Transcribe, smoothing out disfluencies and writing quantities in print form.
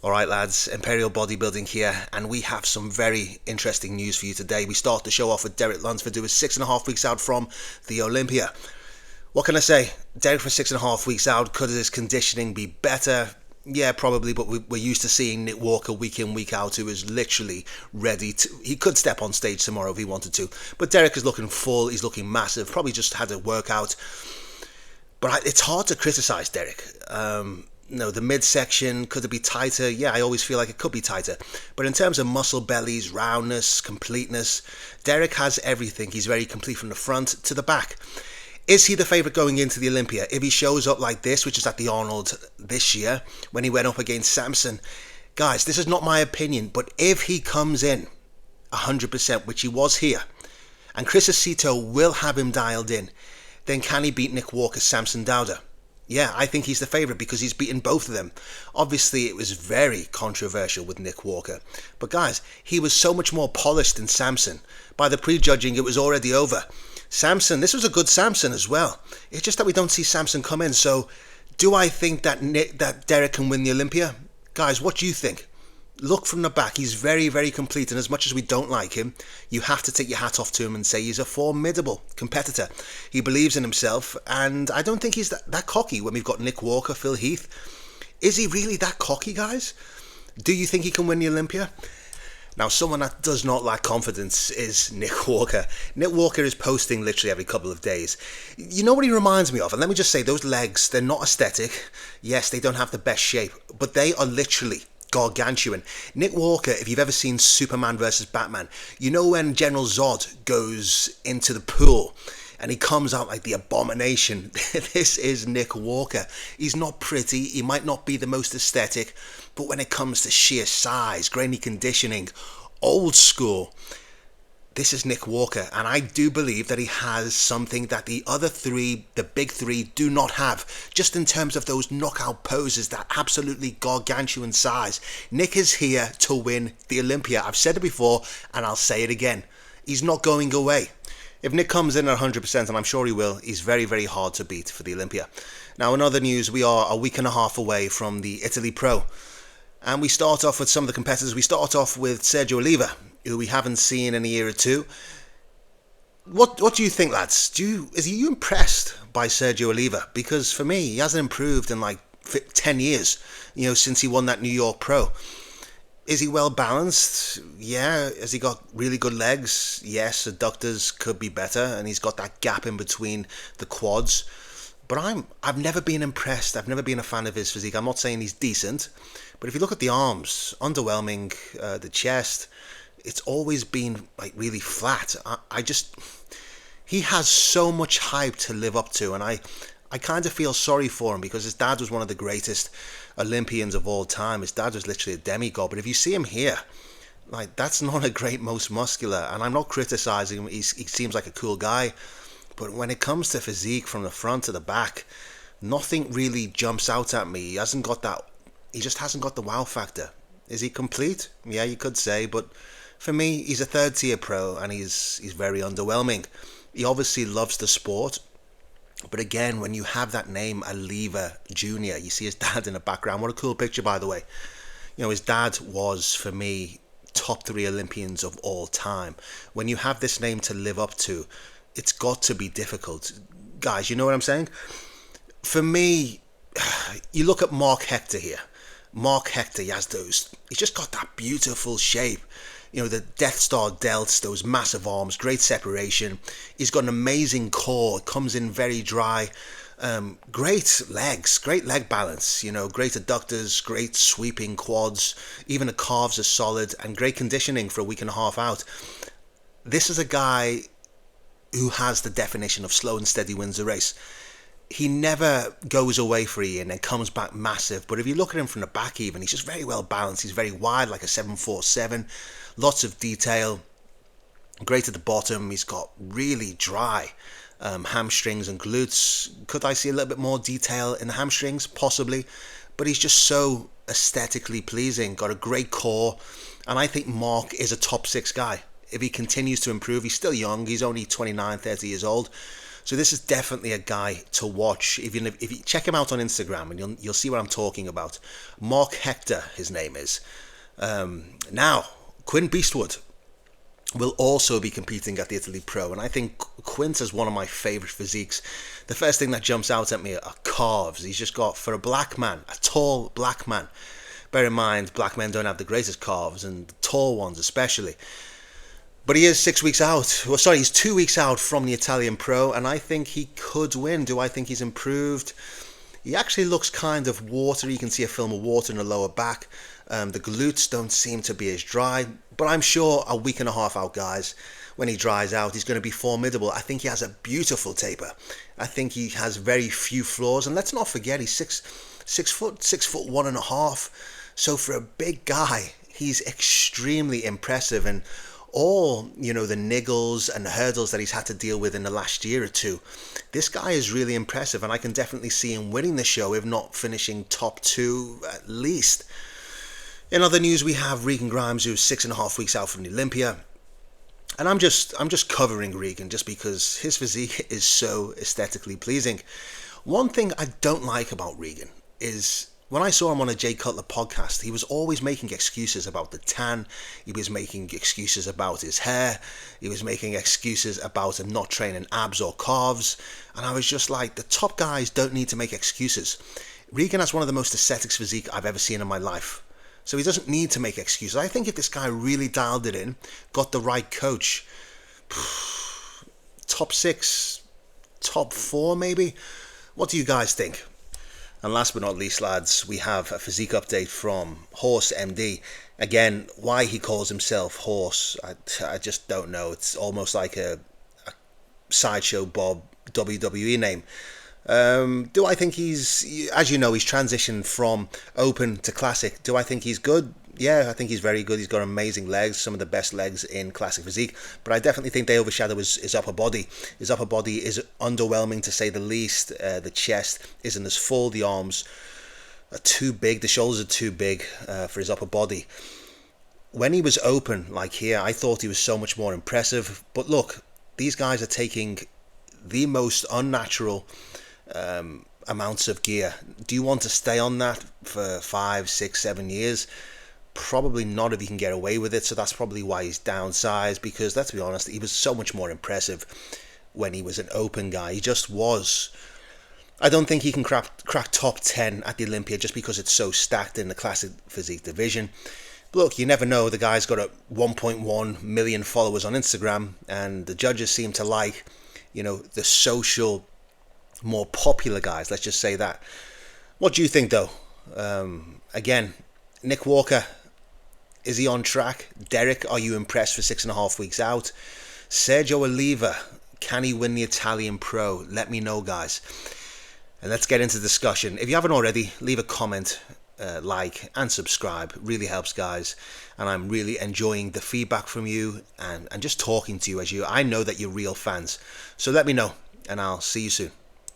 Alright lads, Imperial Bodybuilding here, and we have some very interesting news for you today. We start the show off with Derek Lunsford, who is 6.5 weeks out from the Olympia. What can I say? Derek for 6.5 weeks out. Could his conditioning be better? Yeah, probably, but we're used to seeing Nick Walker week in, week out, who is literally ready to... He could step on stage tomorrow if he wanted to, but Derek is looking full, he's looking massive, probably just had a workout. But it's hard to criticise Derek. The midsection, could it be tighter? Yeah, I always feel like it could be tighter. But in terms of muscle bellies, roundness, completeness, Derek has everything. He's very complete from the front to the back. Is he the favourite going into the Olympia? If he shows up like this, which is at the Arnold this year, when he went up against Samson, guys, this is not my opinion, but if he comes in 100%, which he was here, and Chris Aceto will have him dialed in, then can he beat Nick Walker's Samson Dowder? Yeah, I think he's the favourite because he's beaten both of them. Obviously, it was very controversial with Nick Walker. But guys, he was so much more polished than Samson. By the prejudging, it was already over. Samson, this was a good Samson as well. It's just that we don't see Samson come in. So, do I think that Derek can win the Olympia? Guys, what do you think? Look from the back, he's very, very complete, and as much as we don't like him, you have to take your hat off to him and say he's a formidable competitor. He believes in himself, and I don't think he's that cocky when we've got Nick Walker, Phil Heath. Is he really that cocky, guys? Do you think he can win the Olympia? Now, someone that does not lack confidence is Nick Walker. Nick Walker is posting literally every couple of days. You know what he reminds me of? And let me just say, those legs, they're not aesthetic. Yes, they don't have the best shape, but they are literally gargantuan. Nick Walker, if you've ever seen Superman versus Batman, you know when General Zod goes into the pool and he comes out like the abomination? This is Nick Walker. He's not pretty, he might not be the most aesthetic, but when it comes to sheer size, grainy conditioning, old school, this is Nick Walker, and I do believe that he has something that the other three, the big three, do not have, just in terms of those knockout poses, that absolutely gargantuan size. Nick is here to win the Olympia. I've said it before, and I'll say it again. He's not going away. If Nick comes in at 100%, and I'm sure he will, he's very, very hard to beat for the Olympia. Now, in other news, we are a week and a half away from the Italy Pro. And we start off with some of the competitors. We start off with Sergio Oliva, who we haven't seen in a year or two. What do you think, lads? Is you impressed by Sergio Oliva? Because for me, he hasn't improved in like 10 years, since he won that New York Pro. Is he well balanced? Yeah. Has he got really good legs? Yes. Adductors could be better, and he's got that gap in between the quads. But I've never been impressed. I've never been a fan of his physique. I'm not saying he's decent, but if you look at the arms, underwhelming. The chest, it's always been like really flat. He has so much hype to live up to, and I kind of feel sorry for him because his dad was one of the greatest Olympians of all time. His dad was literally a demigod, but if you see him here, like, that's not a great most muscular, and I'm not criticizing him. He seems like a cool guy, but when it comes to physique from the front to the back, nothing really jumps out at me. He just hasn't got the wow factor. Is he complete? Yeah, you could say, but for me, he's a third tier pro, and he's very underwhelming. He obviously loves the sport, but again, when you have that name, Oliva Jr., you see his dad in the background. What a cool picture, by the way. His dad was, for me, top 3 Olympians of all time. When you have this name to live up to, it's got to be difficult. Guys, you know what I'm saying? For me, you look at Mark Hector here. Mark Hector, he's just got that beautiful shape. The Death Star delts, those massive arms, great separation. He's got an amazing core, comes in very dry. Great legs, great leg balance, great adductors, great sweeping quads. Even the calves are solid, and great conditioning for a week and a half out. This is a guy who has the definition of slow and steady wins the race. He never goes away free and then comes back massive. But if you look at him from the back even, he's just very well balanced. He's very wide, like a 747. Lots of detail. Great at the bottom. He's got really dry hamstrings and glutes. Could I see a little bit more detail in the hamstrings? Possibly. But he's just so aesthetically pleasing. Got a great core. And I think Mark is a top 6 guy. If he continues to improve, he's still young. He's only 29, 30 years old. So this is definitely a guy to watch. If you check him out on Instagram, and you'll see what I'm talking about. Mark Hector, his name is. Now, Quinn Beastwood will also be competing at the Italy Pro, and I think Quint is one of my favourite physiques. The first thing that jumps out at me are calves. He's just got, for a black man, a tall black man. Bear in mind, black men don't have the greatest calves, and the tall ones especially. But he is 6 weeks out. Well, sorry, he's 2 weeks out from the Italian Pro, and I think he could win. Do I think he's improved? He actually looks kind of watery. You can see a film of water in the lower back. The glutes don't seem to be as dry, but I'm sure a week and a half out, guys, when he dries out, he's going to be formidable. I think he has a beautiful taper. I think he has very few flaws, and let's not forget he's 6'1.5". So for a big guy, he's extremely impressive, and all, the niggles and the hurdles that he's had to deal with in the last year or two, this guy is really impressive, and I can definitely see him winning the show, if not finishing top 2 at least. In other news, we have Regan Grimes, who's 6.5 weeks out from the Olympia. And I'm just covering Regan just because his physique is so aesthetically pleasing. One thing I don't like about Regan is when I saw him on a Jay Cutler podcast, he was always making excuses about the tan. He was making excuses about his hair. He was making excuses about him not training abs or calves. And I was just like, the top guys don't need to make excuses. Regan has one of the most aesthetic physique I've ever seen in my life. So he doesn't need to make excuses. I think if this guy really dialed it in, got the right coach, top 6, top 4 maybe. What do you guys think? And last but not least, lads, we have a physique update from Horse MD. Again, why he calls himself Horse, I just don't know. It's almost like a Sideshow Bob WWE name. Do I think he's, as you know, he's transitioned from open to classic. Do I think he's good? Yeah, I think he's very good. He's got amazing legs, some of the best legs in classic physique. But I definitely think they overshadow his upper body. His upper body is underwhelming, to say the least. The chest isn't as full. The arms are too big. The shoulders are too big for his upper body. When he was open, like here, I thought he was so much more impressive. But look, these guys are taking the most unnatural amounts of gear. Do you want to stay on that for 5, 6, 7 years? Probably not if he can get away with it. So that's probably why he's downsized, because let's be honest, he was so much more impressive when he was an open guy. He just was. I don't think he can crack top 10 at the Olympia just because it's so stacked in the classic physique division. But look, you never know. The guy's got 1.1 million followers on Instagram, and the judges seem to like, the social, more popular guys, let's just say that. What do you think, though? Again, Nick Walker, is he on track? Derek, are you impressed for 6.5 weeks out? Sergio Oliva, can he win the Italian Pro? Let me know, guys. And let's get into discussion. If you haven't already, leave a comment, like and subscribe. Really helps, guys. And I'm really enjoying the feedback from you and just talking to you I know that you're real fans. So let me know, and I'll see you soon.